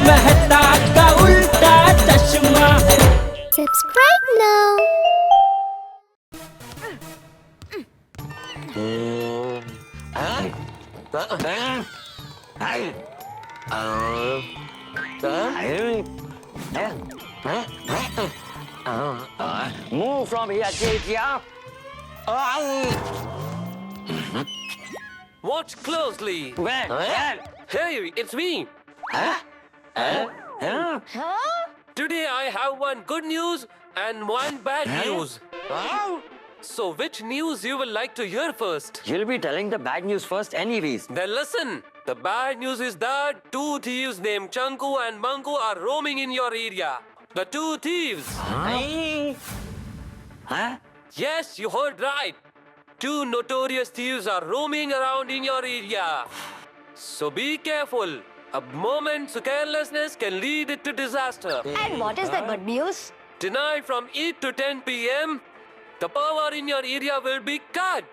मेहता का उल्टा चश्मा है। Subscribe now. Move from here, Chaitya. Watch closely. Where? Hey, it's me. Huh? Today I have one good news and one bad news. So which news you will like to hear first? You'll be telling the bad news first anyways. Then listen. The bad news is that two thieves named Chanku and Manku are roaming in your area. The two thieves. Huh? Yes, you heard right. Two notorious thieves are roaming around in your area. So be careful. A moment's carelessness can lead it to disaster. And what is the good news? Tonight from 8 to 10 p.m., the power in your area will be cut.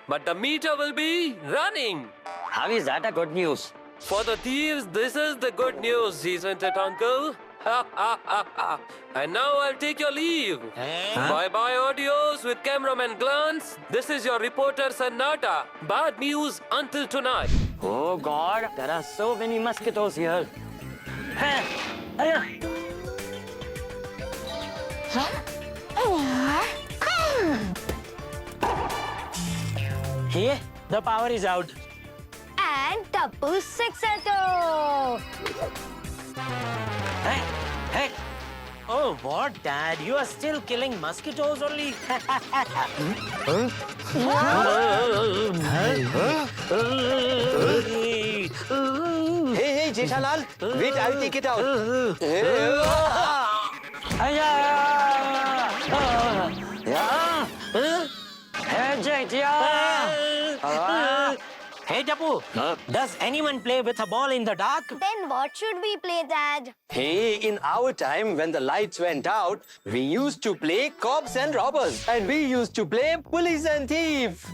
But the meter will be running. How is that a good news? For the thieves, this is the good news, isn't it, Uncle? And now I'll take your leave. Bye-bye, audios with cameraman Glance. This is your reporter, Sannata. Bad news until tonight. Oh God, there are so many mosquitoes here. Hey, the power is out. And Tapu 6-2. Hey. Oh, what, Dad? You are still killing mosquitoes only? Hey, Jeshalal, wait, I'll take it out. Hey, Chaitya! Hey, Tapu, does anyone play with a ball in the dark? Then what should we play, Dad? Hey, in our time, when the lights went out, we used to play cops and robbers. And we used to play police and thief.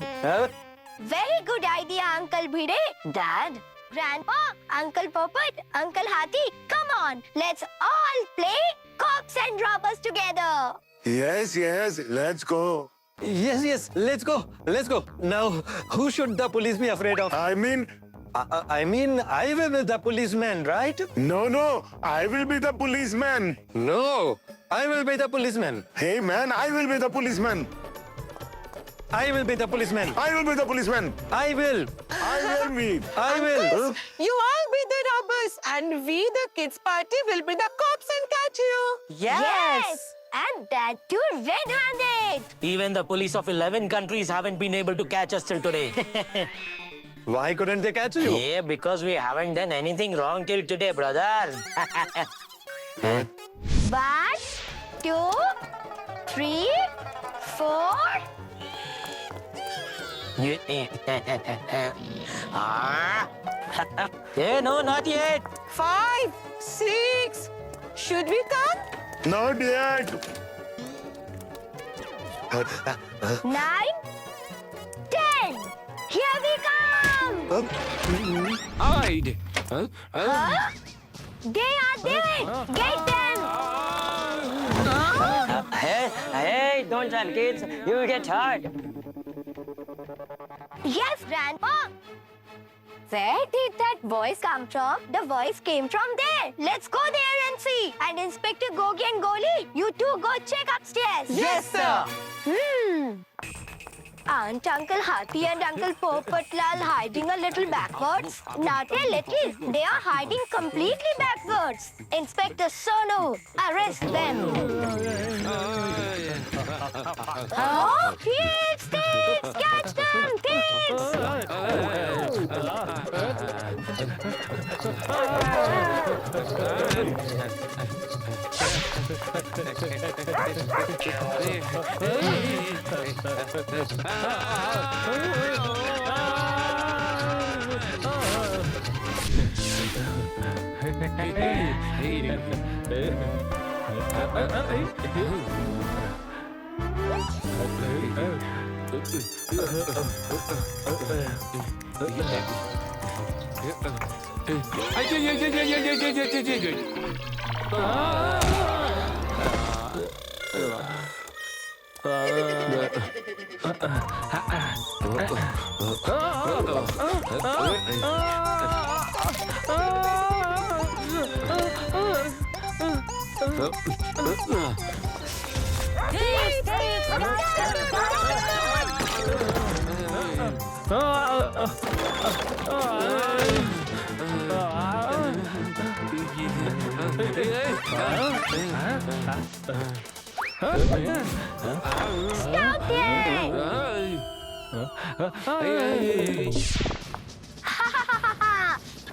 Very good idea, Uncle Bhide. Dad, Grandpa, Uncle Popat, Uncle Hathi, come on. Let's all play cops and robbers together. Yes, let's go. Yes, let's go. Now, who should the police be afraid of? I mean, I will be the policeman, right? no, I will be the policeman. No, I will be the policeman. Hey man, I will be the policeman. I will be the policeman. I will be the policeman. I will. I will be. I will. You all be the robbers and we the kids party will be the cops and catch you. Yes. And that too red-handed. Even the police of 11 countries haven't been able to catch us till today. Why couldn't they catch you? Yeah, because we haven't done anything wrong till today, brother. 1, 2, 3, 4. Hey, no, not yet. 5, 6. Should we come? Not yet. 9, 10. Here we come. Hide. Huh? They are there. Get them. Hey, don't run, kids. You will get hurt. Yes, Grandpa. Where did that voice come from? The voice came from there. Let's go there and see. And Inspector Gogi and Goli, you two go check upstairs. Yes, sir. Aren't Uncle Hathi and Uncle Popatlal hiding a little backwards? Not a little. They are hiding completely backwards. Inspector Sonu, arrest them. Oh, thieves! Catch them, Stop it!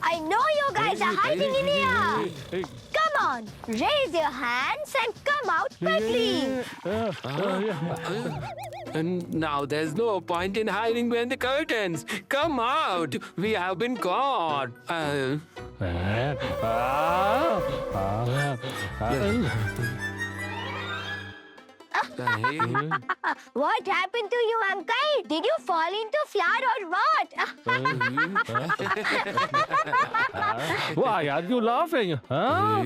I know you guys are hiding in here. Come on, raise your hands and come out quickly. And now there's no point in hiding behind the curtains. Come out. We have been caught. What happened to you, Uncle? Did you fall into flood or what? Why are you laughing? Huh?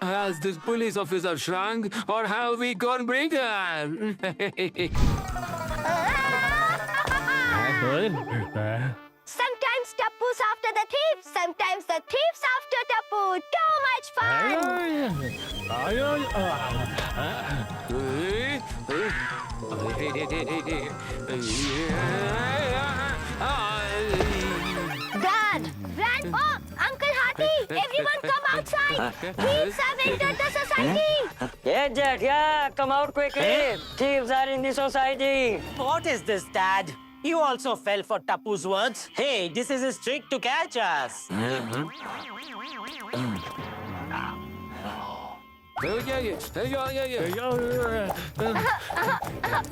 Has this police officer shrunk or have we gone bigger? Sometimes Tappu's after the thieves, sometimes the thieves after Tappu. Too much fun! Dad, Grandpa, Uncle Hathi, everyone come outside. Thieves have entered the society. Yeah, Jack, yeah, come out quickly. Thieves are in the society. What is this, Dad? You also fell for Tapu's words. Hey, this is his trick to catch us.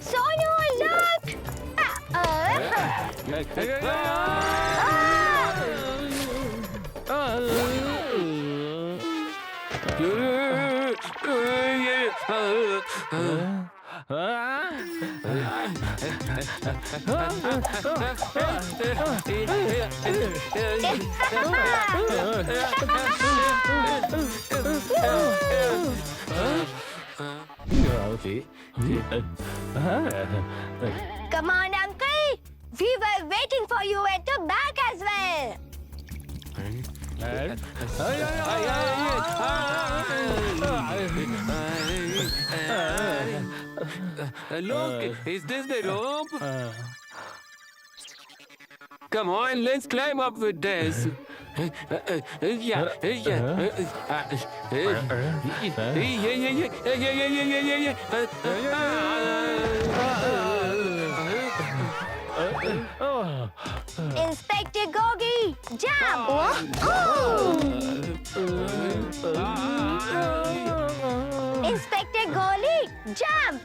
Sonu, look! Come on, Uncle. We were waiting for you at the back as well. Look, is this the rope? Come on, let's climb up with this. Inspector Gogi, jump! Inspector Goli, jump!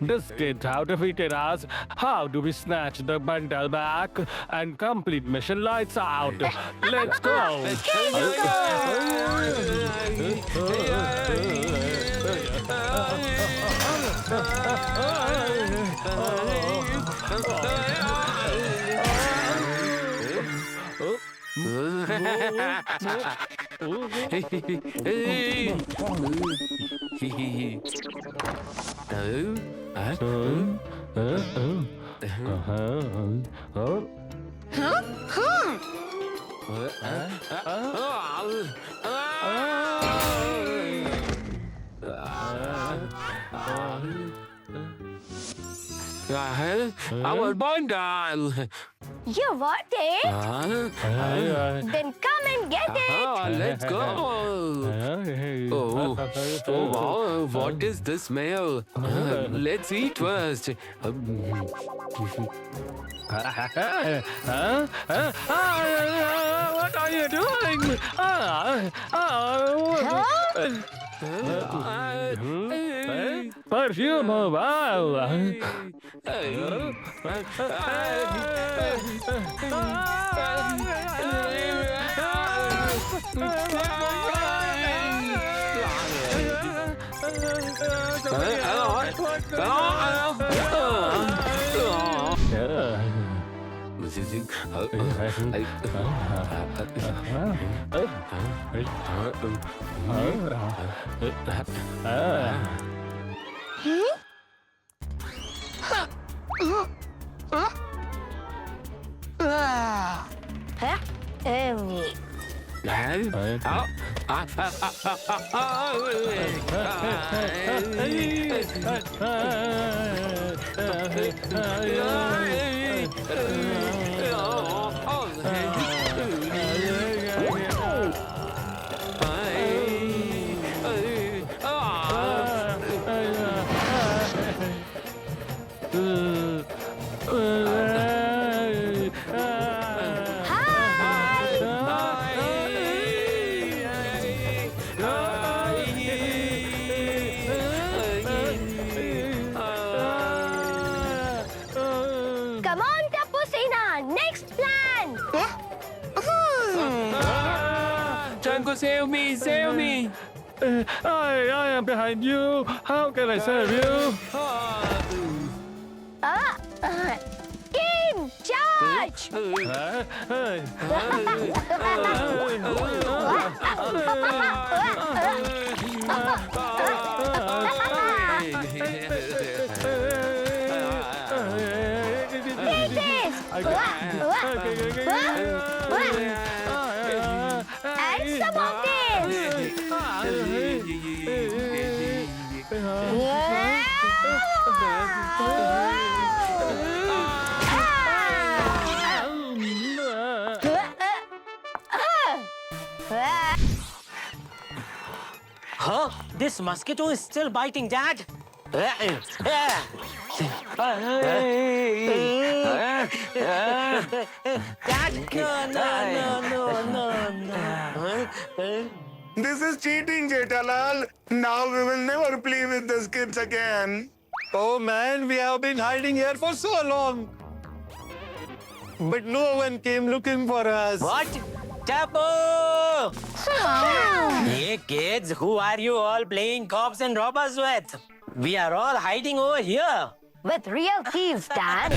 This kid how defeated us. How do we snatch the bundle back and complete mission lights out? Let's go. Our bundle. You want it? Then come and get it. Let's go. Oh, wow. What is the smell? Let's eat first. What are you doing? Perfume, wow. Huh? Come on, Tapu Sena. Next plan. Chanko, save me, save me. I am behind you. How can I serve you? Game charge. And some of this. Huh? This mosquito is still biting, Dad. Dad, no. This is cheating, Jetalal. Now we will never play with these kids again. Oh man, we have been hiding here for so long. But no one came looking for us. What? Tapu! Hey kids, who are you all playing cops and robbers with? We are all hiding over here. With real thieves, Dad.